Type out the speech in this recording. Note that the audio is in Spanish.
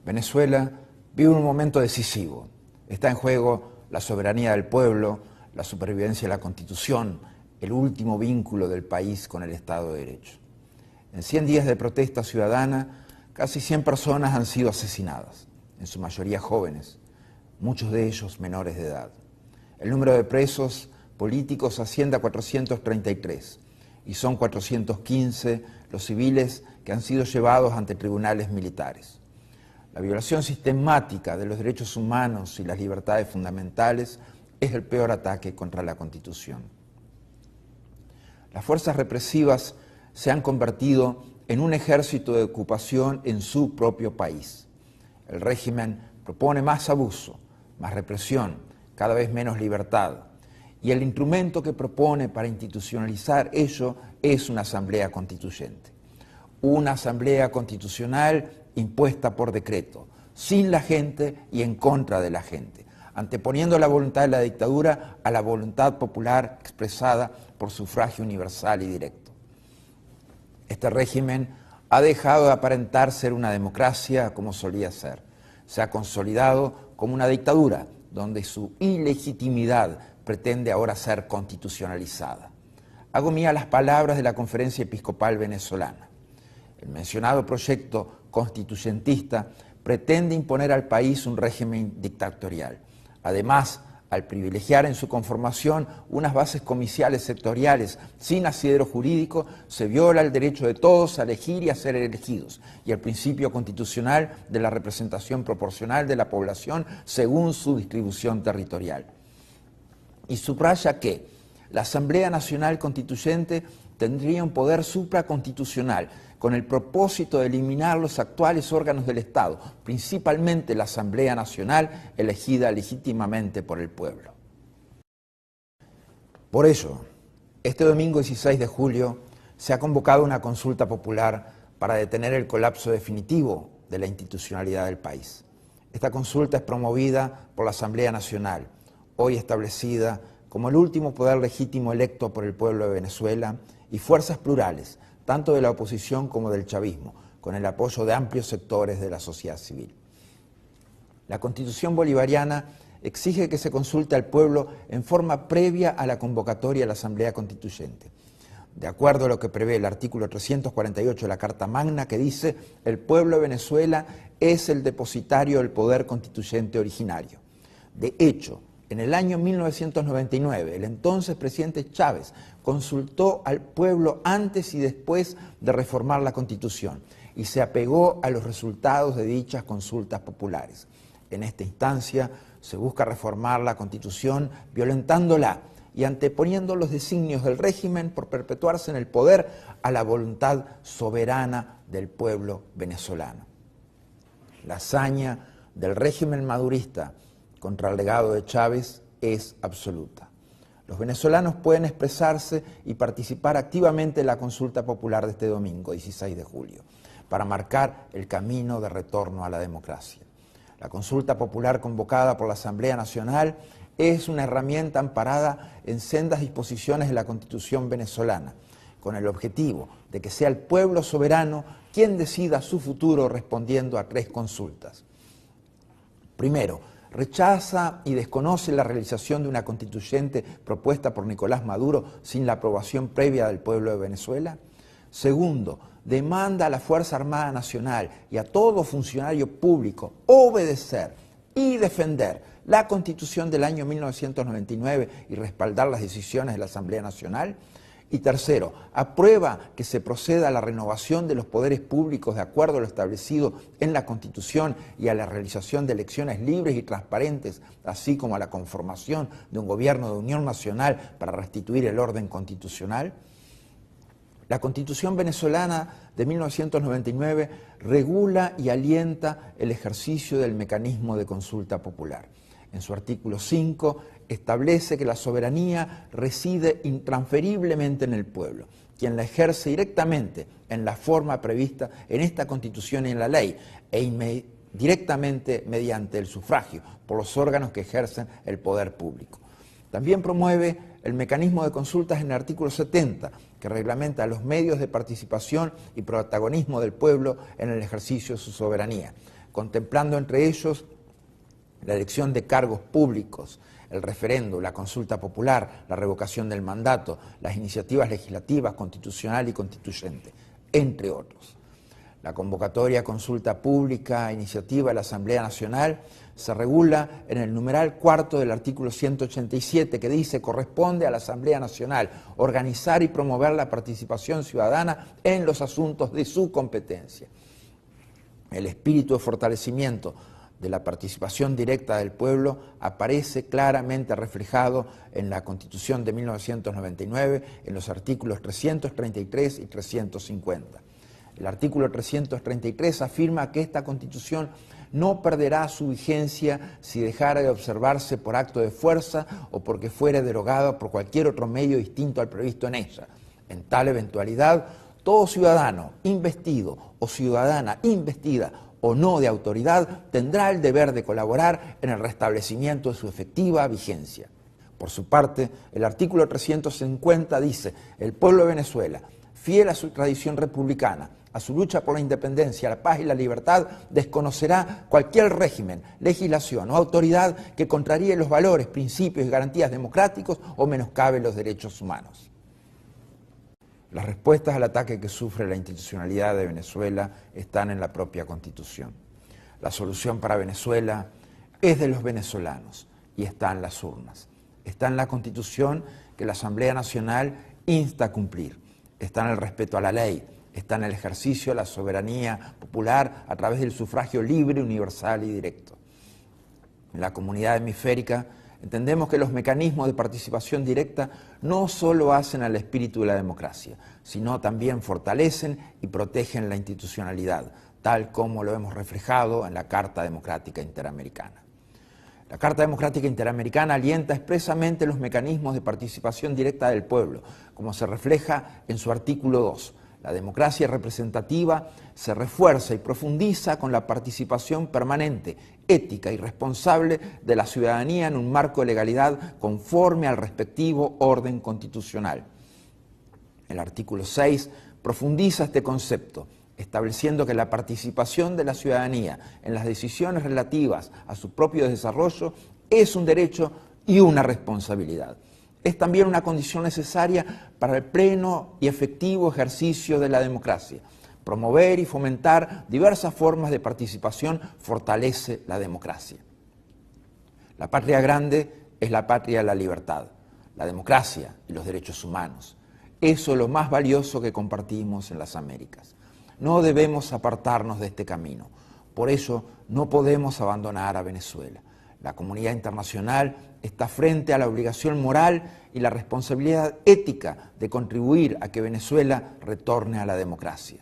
Venezuela vive un momento decisivo. Está en juego la soberanía del pueblo, la supervivencia de la Constitución, el último vínculo del país con el Estado de Derecho. En 100 días de protesta ciudadana, casi 100 personas han sido asesinadas, en su mayoría jóvenes, muchos de ellos menores de edad. El número de presos políticos asciende a 433 y son 415 los civiles que han sido llevados ante tribunales militares. La violación sistemática de los derechos humanos y las libertades fundamentales es el peor ataque contra la Constitución. Las fuerzas represivas se han convertido en un ejército de ocupación en su propio país. El régimen propone más abuso, más represión, cada vez menos libertad. Y el instrumento que propone para institucionalizar ello es una asamblea constituyente. Una asamblea constitucional impuesta por decreto, sin la gente y en contra de la gente, anteponiendo la voluntad de la dictadura a la voluntad popular expresada por sufragio universal y directo. Este régimen ha dejado de aparentar ser una democracia como solía ser. Se ha consolidado como una dictadura, donde su ilegitimidad pretende ahora ser constitucionalizada. Hago mía las palabras de la Conferencia Episcopal Venezolana. El mencionado proyecto constituyentista pretende imponer al país un régimen dictatorial. Además, al privilegiar en su conformación unas bases comiciales sectoriales sin asidero jurídico, se viola el derecho de todos a elegir y a ser elegidos, y el principio constitucional de la representación proporcional de la población según su distribución territorial. Y subraya que la Asamblea Nacional Constituyente tendría un poder supraconstitucional con el propósito de eliminar los actuales órganos del Estado, principalmente la Asamblea Nacional elegida legítimamente por el pueblo. Por ello, este domingo 16 de julio se ha convocado una consulta popular para detener el colapso definitivo de la institucionalidad del país. Esta consulta es promovida por la Asamblea Nacional, hoy establecida como el último poder legítimo electo por el pueblo de Venezuela, y fuerzas plurales, tanto de la oposición como del chavismo, con el apoyo de amplios sectores de la sociedad civil. La Constitución bolivariana exige que se consulte al pueblo en forma previa a la convocatoria a la Asamblea Constituyente, de acuerdo a lo que prevé el artículo 348 de la Carta Magna, que dice: el pueblo de Venezuela es el depositario del poder constituyente originario. De hecho, en el año 1999, el entonces presidente Chávez consultó al pueblo antes y después de reformar la Constitución y se apegó a los resultados de dichas consultas populares. En esta instancia se busca reformar la Constitución violentándola y anteponiendo los designios del régimen por perpetuarse en el poder a la voluntad soberana del pueblo venezolano. La hazaña del régimen madurista contra el legado de Chávez es absoluta. Los venezolanos pueden expresarse y participar activamente en la consulta popular de este domingo, 16 de julio, para marcar el camino de retorno a la democracia. La consulta popular convocada por la Asamblea Nacional es una herramienta amparada en sendas disposiciones de la Constitución venezolana, con el objetivo de que sea el pueblo soberano quien decida su futuro respondiendo a 3 consultas. Primero, rechaza y desconoce la realización de una constituyente propuesta por Nicolás Maduro sin la aprobación previa del pueblo de Venezuela. Segundo, demanda a la Fuerza Armada Nacional y a todo funcionario público obedecer y defender la Constitución del año 1999 y respaldar las decisiones de la Asamblea Nacional. Y tercero, aprueba que se proceda a la renovación de los poderes públicos de acuerdo a lo establecido en la Constitución y a la realización de elecciones libres y transparentes, así como a la conformación de un gobierno de unión nacional para restituir el orden constitucional. La Constitución venezolana de 1999 regula y alienta el ejercicio del mecanismo de consulta popular. En su artículo 5 establece que la soberanía reside intransferiblemente en el pueblo, quien la ejerce directamente en la forma prevista en esta Constitución y en la ley, e directamente mediante el sufragio por los órganos que ejercen el poder público. También promueve el mecanismo de consultas en el artículo 70, que reglamenta los medios de participación y protagonismo del pueblo en el ejercicio de su soberanía, contemplando entre ellos la elección de cargos públicos, el referendo, la consulta popular, la revocación del mandato, las iniciativas legislativas, constitucional y constituyente, entre otros. La convocatoria a consulta pública, iniciativa de la Asamblea Nacional, se regula en el numeral cuarto del artículo 187, que dice: corresponde a la Asamblea Nacional organizar y promover la participación ciudadana en los asuntos de su competencia. El espíritu de fortalecimiento de la participación directa del pueblo aparece claramente reflejado en la Constitución de 1999, en los artículos 333 y 350. El artículo 333 afirma que esta Constitución no perderá su vigencia si dejara de observarse por acto de fuerza o porque fuere derogada por cualquier otro medio distinto al previsto en ella. En tal eventualidad, todo ciudadano investido o ciudadana investida o no de autoridad tendrá el deber de colaborar en el restablecimiento de su efectiva vigencia. Por su parte, el artículo 350 dice: el pueblo de Venezuela, fiel a su tradición republicana, a su lucha por la independencia, la paz y la libertad, desconocerá cualquier régimen, legislación o autoridad que contraríe los valores, principios y garantías democráticos o menoscabe los derechos humanos. Las respuestas al ataque que sufre la institucionalidad de Venezuela están en la propia Constitución. La solución para Venezuela es de los venezolanos y está en las urnas. Está en la Constitución que la Asamblea Nacional insta a cumplir. Está en el respeto a la ley. Está en el ejercicio de la soberanía popular a través del sufragio libre, universal y directo. En la comunidad hemisférica entendemos que los mecanismos de participación directa no solo hacen al espíritu de la democracia, sino también fortalecen y protegen la institucionalidad, tal como lo hemos reflejado en la Carta Democrática Interamericana. La Carta Democrática Interamericana alienta expresamente los mecanismos de participación directa del pueblo, como se refleja en su artículo 2. La democracia representativa se refuerza y profundiza con la participación permanente, ética y responsable de la ciudadanía en un marco de legalidad conforme al respectivo orden constitucional. El artículo 6 profundiza este concepto, estableciendo que la participación de la ciudadanía en las decisiones relativas a su propio desarrollo es un derecho y una responsabilidad. Es también una condición necesaria para el pleno y efectivo ejercicio de la democracia. Promover y fomentar diversas formas de participación fortalece la democracia. La patria grande es la patria de la libertad, la democracia y los derechos humanos. Eso es lo más valioso que compartimos en las Américas. No debemos apartarnos de este camino. Por eso no podemos abandonar a Venezuela. La comunidad internacional está frente a la obligación moral y la responsabilidad ética de contribuir a que Venezuela retorne a la democracia.